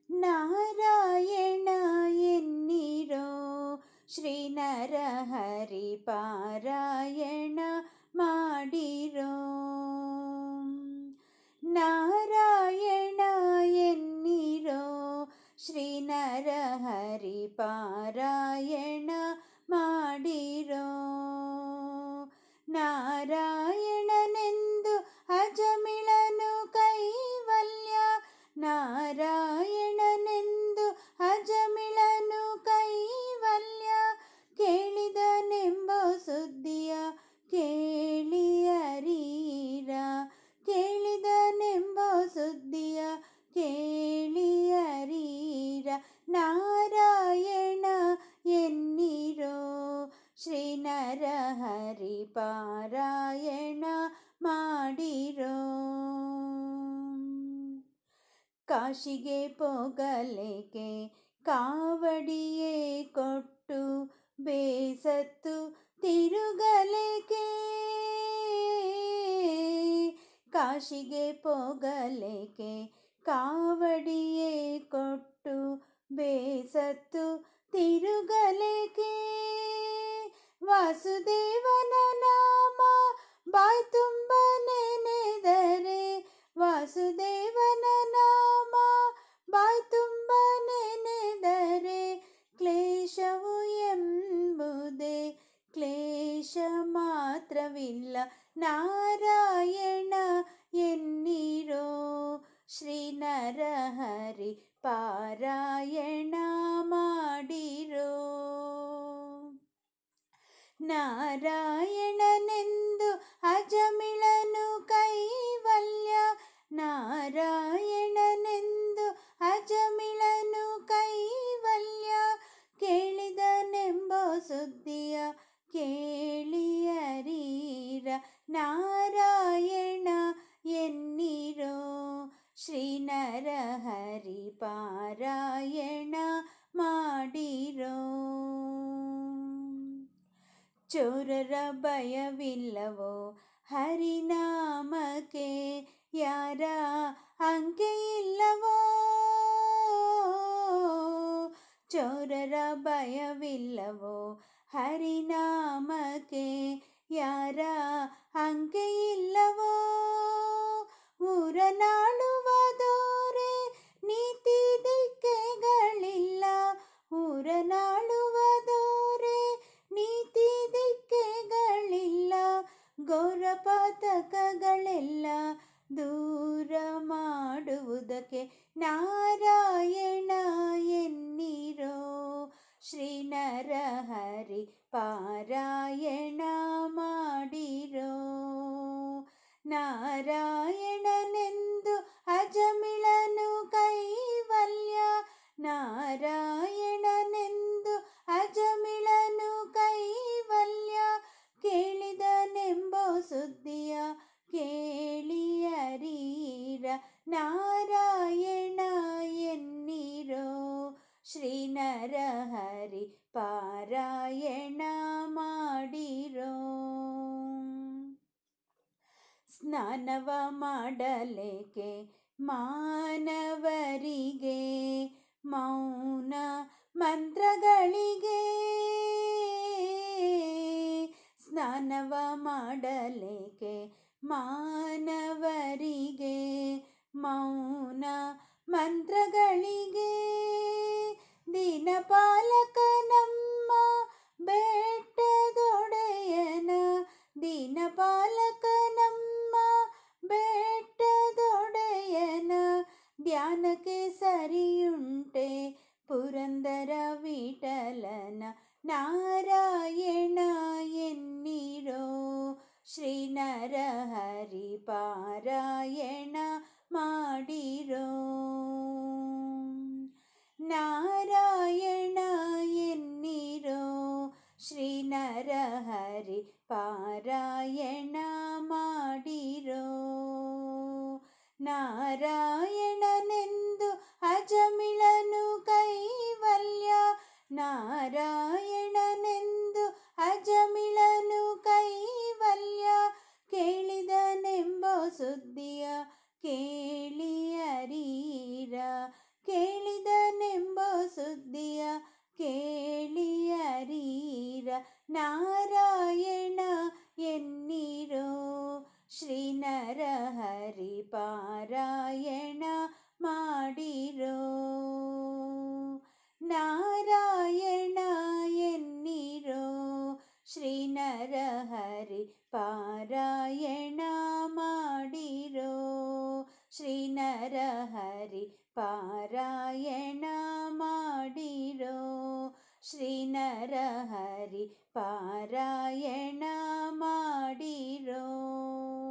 ನಾರಾಯಣ ಎನ್ನಿರೋ ಶ್ರೀ ನರಹರಿ ಪಾರಾಯಣ ಮಾಡಿರೋ. ನಾರಾಯಣ ಎನ್ನಿರೋ ಶ್ರೀ ನರಹರಿ ಪಾರಾಯಣ ಮಾಡಿರೋ. ನಾರಾಯಣನೆಂದು ಅಜಮಿಳನು ಕೈವಲ್ಯ, ನಾರಾಯಣನೆಂದು ಅಜಮಿಳನು ಕೈವಲ್ಯ, ಕೇಳಿದನೆಂಬ ಸುದ್ದಿಯ ಕೇಳಿಯರೀರ, ಕೇಳಿದನೆಂಬ ಸುದ್ದಿಯ ಕೇಳಿಯರೀರ. ನಾರಾಯಣ ಎನ್ನಿರೋ ಶ್ರೀ ನರಹರಿ ಪಾರಾಯಣ ಮಾಡಿರೋ. ಕಾಶಿಗೆ ಪೋಗಲೇಕೆ ಕಾವಡಿಯೇ ಕೊಟ್ಟು ಬೇಸತ್ತು ತಿರುಗಲೇಕೆ, ಕಾಶಿಗೆ ಪೋಗಲೇಕೆ ಕಾವಡಿಯೇ ಕೊಟ್ಟು ಬೇಸತ್ತು ತಿರುಗಲೇಕೆ. ವಾಸುದೇವನ ನಾಮ ಬಾಯ್ ತುಂಬ ನೆನೆದರೆ, ವಾಸುದೇವನ ನಾಮ ಬಾಯ್ ತುಂಬ ನೆನೆದರೆ, ಕ್ಲೇಶವು ಎಂಬುದೇ ಕ್ಲೇಶ ಮಾತ್ರವಿಲ್ಲ. ನಾರಾಯಣ ಎನ್ನಿರೋ ಶ್ರೀ ನರಹರಿ ಪಾರಾಯಣ ಮಾಡಿರೋ. ನಾರಾಯಣನೆಂದು ಅಜಮಿಳನು ಕೈವಲ್ಯ, ನಾರಾಯಣನೆಂದು ಅಜಮಿಳನು ಕೈವಲ್ಯ, ಕೇಳಿದನೆಂಬ ಸುದ್ದಿಯ ಕೇಳಿಯರೀರ. ನಾರಾಯಣ ಎನ್ನಿರೋ ಶ್ರೀ ನರಹರಿ ಪಾರಾಯಣ ಮಾಡಿರೋ. ಚೋರರ ಭಯವಿಲ್ಲವೋ ಹರಿನಾಮಕ್ಕೆ, ಯಾರ ಅಂಕೆಯಿಲ್ಲವೋ, ಚೋರರ ಭಯವಿಲ್ಲವೋ ಹರಿನಾಮಕ್ಕೆ, ಯಾರ ಅಂಕೆಯಿಲ್ಲವೋ. ಊರನಾಳುವ ದೋರೆ ನೀತಿ ದಿಕ್ಕೆಗಳಿಲ್ಲ, ಊರನಾಳುವ ದೋರೆ ನೀತಿ ದಿಕ್ಕೆಗಳಿಲ್ಲ, ಘೋರ ಪಾತಕಗಳೆಲ್ಲ ದೂರ ಮಾಡುವುದಕ್ಕೆ. ನಾರಾಯಣ ಎನ್ನಿರೋ ಶ್ರೀ ನರಹರಿ ಪಾರಾಯಣ ಮಾಡಿರೋ. ನಾರಾಯಣನೆಂದು ಅಜಮಿಳನು ಕೈವಲ್ಯ, ನಾರಾಯಣನೆಂದು ಅಜಮಿಳನು ಕೈವಲ್ಯ, ಕೇಳಿದನೆಂಬ ಸುದ್ದಿಯ ಕೇಳಿಯರೀರ. ನಾರಾಯಣ ಎನ್ನಿರೋ ಶ್ರೀ ನರಹರಿ ಪಾರಾಯಣ ಮಾಡಿರೋ. ಸ್ನಾನವ ಮಾಡಲೇಕೆ ಮಾನವರಿಗೆ ಮೌನ ಮಂತ್ರಗಳಿಗೆ, ಸ್ನಾನವ ಮಾಡಲೇಕೆ ಮಾನವರಿಗೆ ಮೌನ ಮಂತ್ರಗಳಿಗೆ. ದೀನಪಾಲಕ ನಮ್ಮ ಬೆಟ್ಟದೊಡೆಯನ, ದೀನಪಾಲಕ ನಮ್ಮ ಬೆಟ್ಟದೊಡೆಯನ ಧ್ಯಾನಕ್ಕೆ ಸರಿಯುಂಟೆ ಪುರಂದರ ವಿಠಲನ. ನಾರಾಯಣ ಎನ್ನಿರೋ ಶ್ರೀ ನರಹರಿ ಪಾರಾಯಣ ಮಾಡಿರೋ. ನಾರಾಯಣ ಎನ್ನಿರೋ ಶ್ರೀ ನರಹರಿ ಪಾರಾಯಣ ಮಾಡಿರೋ. ನಾರಾಯಣನೆಂದು ಅಜಮಿಳನು ಕೈವಲ್ಯ, ನಾರಾಯಣನೆಂದು ಅಜಮಿಳನು ಕೈವಲ್ಯ, ಕೇಳಿದನೆಂಬ ಸುದ್ದಿಯ ಕೇಳಿಯರೀರ, ಕೇಳಿದ ಸುದ್ದಿಯ ಕೇಳಿಯರೀರ ನಾರಾಯಣ ಎನ್ನಿರೋ ಶ್ರೀ ನರಹರಿ ಪಾರಾಯಣ ಮಾಡಿರೋ ನಾರಾಯಣ ಎನ್ನಿರೋ ಶ್ರೀ ನರಹರಿ ಪಾರಾಯಣ ಮಾಡಿರೋ ಶ್ರೀ ನರಹರಿ ಪಾರಾಯಣ ಮಾಡಿರೋ ಶ್ರೀ ನರಹರಿ ಪಾರಾಯಣ ಮಾಡಿರೋ.